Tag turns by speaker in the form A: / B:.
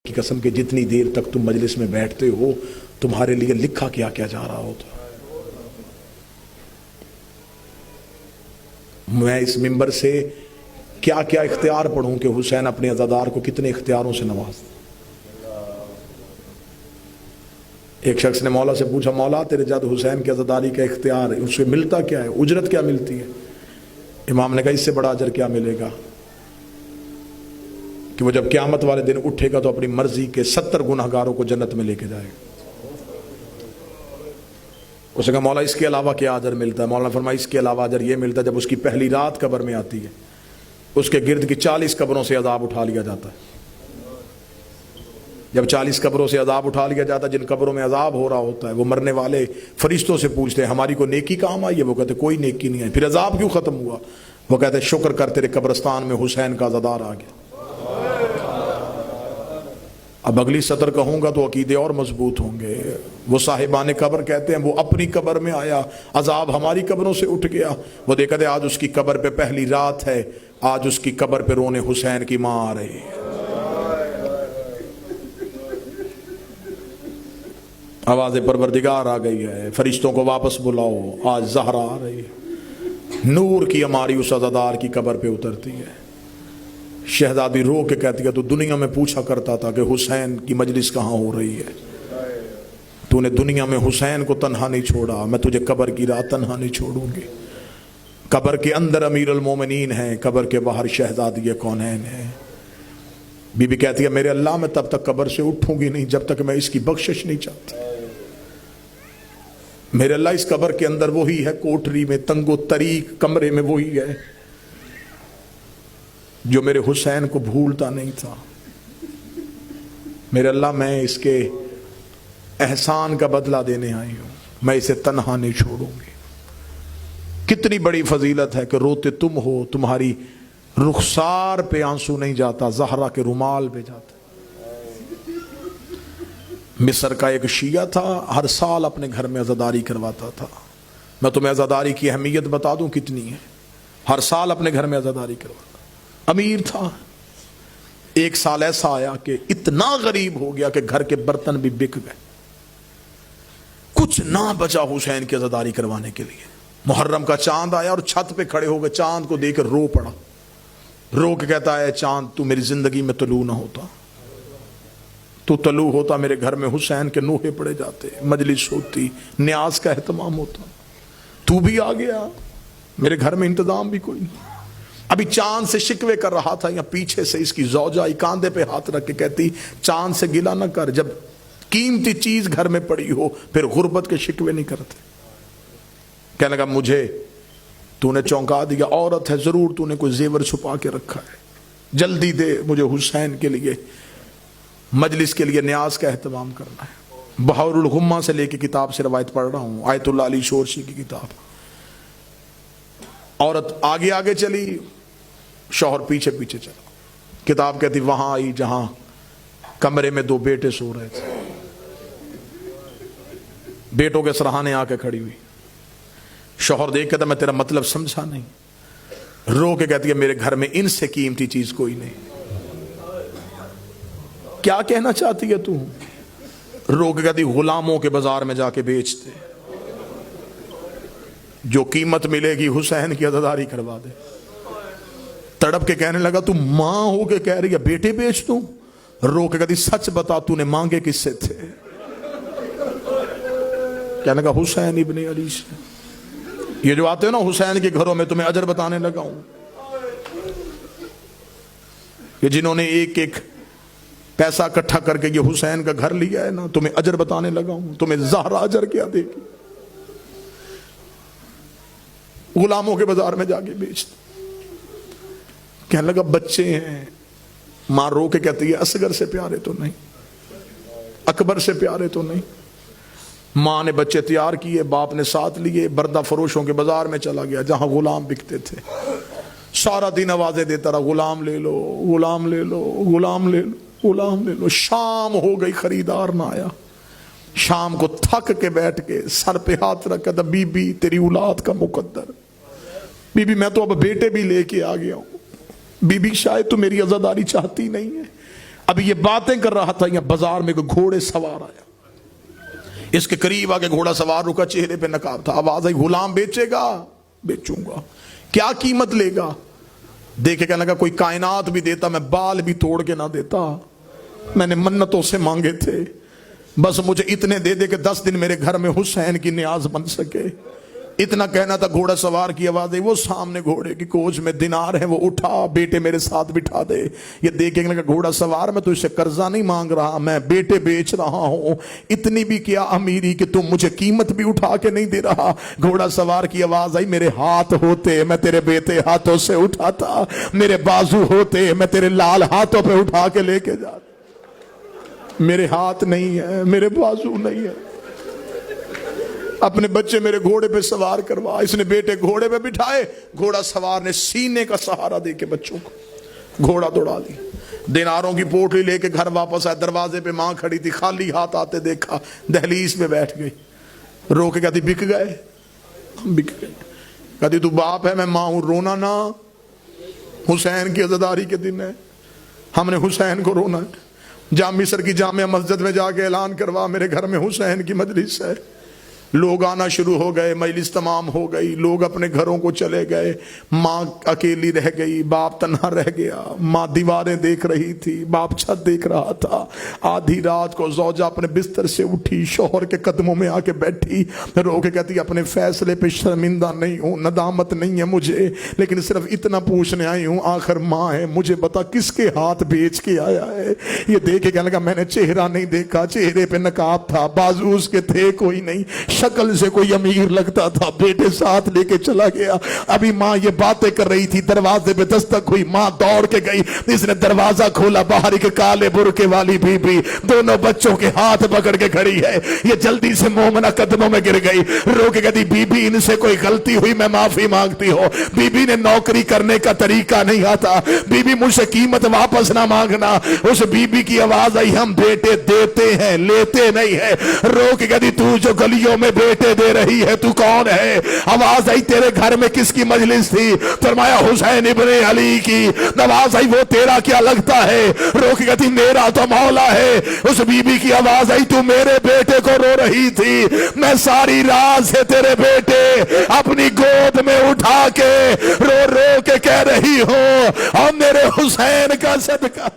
A: کی قسم کہ جتنی دیر تک تم مجلس میں بیٹھتے ہو تمہارے لیے لکھا کیا کیا جا رہا ہوتا. میں اس منبر سے کیا کیا اختیار پڑھوں کہ حسین اپنے عزادار کو کتنے اختیاروں سے نوازتا. ایک شخص نے مولا سے پوچھا، مولا تیرے جد حسین کی عزاداری کا اختیار ہے، اس سے ملتا کیا ہے، اجرت کیا ملتی ہے؟ امام نے کہا اس سے بڑا اجر کیا ملے گا کہ وہ جب قیامت والے دن اٹھے گا تو اپنی مرضی کے 70 گناہگاروں کو جنت میں لے کے جائے گا. اس نے کہا مولا اس کے علاوہ کیا اجر ملتا ہے؟ مولا نے فرمایا اس کے علاوہ اجر یہ ملتا ہے جب اس کی پہلی رات قبر میں آتی ہے اس کے گرد کی 40 قبروں سے عذاب اٹھا لیا جاتا ہے. جب 40 قبروں سے عذاب اٹھا لیا جاتا ہے، جن قبروں میں عذاب ہو رہا ہوتا ہے، وہ مرنے والے فرشتوں سے پوچھتے ہیں ہماری کو نیکی کام آئی ہے؟ وہ کہتے کوئی نیکی نہیں آئی. پھر عذاب کیوں ختم ہوا؟ وہ کہتے ہیں شکر کر تیرے قبرستان میں حسین کا عزادار آ گیا. اب اگلی سطر کہوں گا تو عقیدے اور مضبوط ہوں گے. وہ صاحبان قبر کہتے ہیں وہ اپنی قبر میں آیا، عذاب ہماری قبروں سے اٹھ گیا. وہ دیکھا دے آج اس کی قبر پہ پہلی رات ہے، آج اس کی قبر پہ رونے حسین کی ماں آ رہی ہے. آواز پروردگار آ گئی ہے، فرشتوں کو واپس بلاؤ، آج زہرا آ رہی ہے. نور کی ہماری اس عزادار کی قبر پہ اترتی ہے. شہزادی رو کے کہتی ہے تو دنیا میں پوچھا کرتا تھا کہ حسین کی مجلس کہاں ہو رہی ہے. تو نے دنیا میں حسین کو تنہا نہیں چھوڑا، میں تجھے قبر کی رات تنہا نہیں چھوڑوں گی. قبر کے اندر امیر المومنین ہیں، قبر کے باہر شہزادی کونین ہیں. بی بی کہتی ہے میرے اللہ میں تب تک قبر سے اٹھوں گی نہیں جب تک میں اس کی بخشش نہیں چاہتی. میرے اللہ اس قبر کے اندر وہی ہے، کوٹری میں تنگ و تریک کمرے میں وہی ہے جو میرے حسین کو بھولتا نہیں تھا. میرے اللہ میں اس کے احسان کا بدلہ دینے آئی ہوں، میں اسے تنہا نہیں چھوڑوں گی. کتنی بڑی فضیلت ہے کہ روتے تم ہو، تمہاری رخسار پہ آنسو نہیں جاتا، زہرا کے رومال پہ جاتا. مصر کا ایک شیعہ تھا، ہر سال اپنے گھر میں عزاداری کرواتا تھا. میں تمہیں عزاداری کی اہمیت بتا دوں کتنی ہے. ہر سال اپنے گھر میں عزاداری کرواتا، امیر تھا. ایک سال ایسا آیا کہ اتنا غریب ہو گیا کہ گھر کے برتن بھی بک گئے، کچھ نہ بچا حسین کی عزاداری کروانے کے لیے. محرم کا چاند آیا اور چھت پہ کھڑے ہو گئے، چاند کو دیکھ کر رو پڑا. رو کے کہتا ہے چاند تو میری زندگی میں طلوع نہ ہوتا، تو طلوع ہوتا میرے گھر میں حسین کے نوحے پڑے جاتے، مجلس ہوتی، نیاز کا اہتمام ہوتا. تو بھی آ گیا، میرے گھر میں انتظام بھی کوئی نہیں. ابھی چاند سے شکوے کر رہا تھا، یا پیچھے سے اس کی زوجہ کاندھے پہ ہاتھ رکھ کے کہتی چاند سے گلا نہ کر، جب قیمتی چیز گھر میں پڑی ہو پھر غربت کے شکوے نہیں کرتے. کہنے لگا مجھے تو نے چونکا دیا، عورت ہے ضرور تو نے کوئی زیور چھپا کے رکھا ہے، جلدی دے مجھے حسین کے لیے مجلس کے لیے نیاز کا اہتمام کرنا ہے. بحور الغمہ سے لے کے کتاب سے روایت پڑھ رہا ہوں، آیت اللہ علی شورشی کی کتاب. عورت آگے آگے چلی، شوہر پیچھے پیچھے چلا. کتاب کہتی وہاں آئی جہاں کمرے میں 2 بیٹے سو رہے تھے. بیٹوں کے سرہانے آ کے کھڑی ہوئی. شوہر دیکھ کہتا میں تیرا مطلب سمجھا نہیں. رو کے کہتی ہے میرے گھر میں ان سے قیمتی چیز کوئی نہیں. کیا کہنا چاہتی ہے تو؟ رو کے کہتی غلاموں کے بازار میں جا کے بیچتے، جو قیمت ملے گی حسین کی عزاداری کروا دے. تڑپ کے کہنے لگا تو ماں ہو کے کہہ رہی ہے بیٹے بیچ دوں؟ رو کے کہتی سچ بتا تو نے مانگے کس سے تھے؟ کہنے لگا حسین ابن علی سے. یہ جو آتے ہو نا حسین کے گھروں میں تمہیں اجر بتانے لگا ہوں، یہ جنہوں نے ایک ایک پیسہ اکٹھا کر کے یہ حسین کا گھر لیا ہے نا، تمہیں اجر بتانے لگا ہوں. تمہیں زہرا اجر کیا دے گی؟ غلاموں کے بازار میں جا کے بیچتے. کہنے لگا بچے ہیں. ماں رو کے کہتی ہے اصغر سے پیارے تو نہیں، اکبر سے پیارے تو نہیں. ماں نے بچے تیار کیے، باپ نے ساتھ لیے، بردہ فروشوں کے بازار میں چلا گیا جہاں غلام بکتے تھے. سارا دن آوازیں دیتا رہا غلام لے لو، غلام لے لو، غلام لے لو، غلام لے لو. شام ہو گئی، خریدار نہ آیا. شام کو تھک کے بیٹھ کے سر پہ ہاتھ رکھا تھا بی بی تیری اولاد کا مقدر. بی بی میں تو اب بیٹے بھی لے کے آ گیا ہوں. بی بی شاید تو میری عزاداری چاہتی نہیں ہے، ابھی یہ باتیں کر رہا تھا، یہاں بازار میں کوئی گھوڑے سوار آیا، اس کے قریب آگے گھوڑا سوار رکا، چہرے پہ نقاب تھا، آواز آئی غلام بیچے گا؟ بیچوں گا۔ کیا قیمت لے گا؟ دیکھے کہنے لگا کوئی کائنات بھی دیتا میں بال بھی توڑ کے نہ دیتا، میں نے منتوں سے مانگے تھے، بس مجھے اتنے دے دے کہ 10 دن میرے گھر میں حسین کی نیاز بن سکے۔ اتنا کہنا تھا، گھوڑا سوار کی آواز ہے، وہ سامنے گھوڑے کی کوچ میں دینار ہے، وہ اٹھا، بیٹے میرے ساتھ بٹھا دے۔ یہ دیکھیں گے گھوڑا سوار، میں تو اسے قرضہ نہیں مانگ رہا، میں بیٹے بیچ رہا ہوں، اتنی بھی کیا امیری کہ تم مجھے قیمت بھی اٹھا کے نہیں دے رہا۔ گھوڑا سوار کی آواز آئی، میرے ہاتھ ہوتے میں تیرے بیٹے ہاتھوں سے اٹھاتا، میرے بازو ہوتے میں تیرے لال ہاتھوں پہ اٹھا کے لے کے جاتا، میرے ہاتھ نہیں ہے، میرے بازو نہیں ہے، اپنے بچے میرے گھوڑے پہ سوار کروا۔ اس نے بیٹے گھوڑے پہ بٹھائے، گھوڑا سوار نے سینے کا سہارا دے کے بچوں کو گھوڑا دوڑا دی، دیناروں کی پوٹلی لے کے گھر واپس آئے، دروازے پہ ماں کھڑی تھی، خالی ہاتھ آتے دیکھا، دہلیز پہ بیٹھ گئی، رو کے کہتی بک گئے؟ ہم بک گئے۔ کہتی تو باپ ہے میں ماں ہوں، رونا نہ، حسین کی عزاداری کے دن ہے، ہم نے حسین کو رونا ہے۔ جامع مصر کی جامع مسجد میں جا کے اعلان کروا میرے گھر میں حسین کی مجلس ہے۔ لوگ آنا شروع ہو گئے، مجلس تمام ہو گئی، لوگ اپنے گھروں کو چلے گئے، ماں اکیلی رہ گئی، باپ تنہا رہ گیا، ماں دیواریں دیکھ رہی تھی، باپ چھت دیکھ رہا تھا۔ آدھی رات کو زوجہ اپنے بستر سے اٹھی، شوہر کے قدموں میں آ کے بیٹھی، رو کے کہتی اپنے فیصلے پہ شرمندہ نہیں ہوں، ندامت نہیں ہے مجھے، لیکن صرف اتنا پوچھنے آئی ہوں، آخر ماں ہے، مجھے بتا کس کے ہاتھ بیچ کے آیا ہے؟ یہ دیکھے کہنے لگا میں نے چہرہ نہیں دیکھا، چہرے پہ نقاب تھا، بازو اس کے تھے کوئی نہیں، شکل سے کوئی امیر لگتا تھا، بیٹے ساتھ لے کے چلا گیا۔ ابھی ماں یہ باتیں کر رہی تھی، دروازے پہ دستک ہوئی، ماں دوڑ کے گئی، اس نے دروازہ کھولا، باہر ایک کالے برقعے والی بی بی دونوں بچوں کے ہاتھ پکڑ کے کھڑی ہے۔ یہ جلدی سے مومنہ قدموں میں گر گئی، رو کے کہتی بی بی ان سے کوئی غلطی ہوئی میں معافی مانگتی ہوں، بی بی نے نوکری کرنے کا طریقہ نہیں آتا، بی بی مجھ سے قیمت واپس نہ مانگنا۔ اس بی بی کی آواز آئی ہم بیٹے دیتے ہیں لیتے نہیں ہے۔ رو کے کہتی تو جو گلیوں میں بیٹے دے رہی ہے تو کون ہے؟ آواز آئی تیرے گھر میں کس کی مجلس تھی؟ فرمایا حسین ابن علی کی۔ آواز آئی وہ تیرا کیا لگتا ہے؟ رو کے کہتی میرا تو مولا ہے۔ اس بی بی کی آواز آئی تو میرے بیٹے کو رو رہی تھی، میں ساری رات سے تیرے بیٹے اپنی گود میں اٹھا کے رو رو کے کہہ رہی ہوں اور میرے حسین کا صدقہ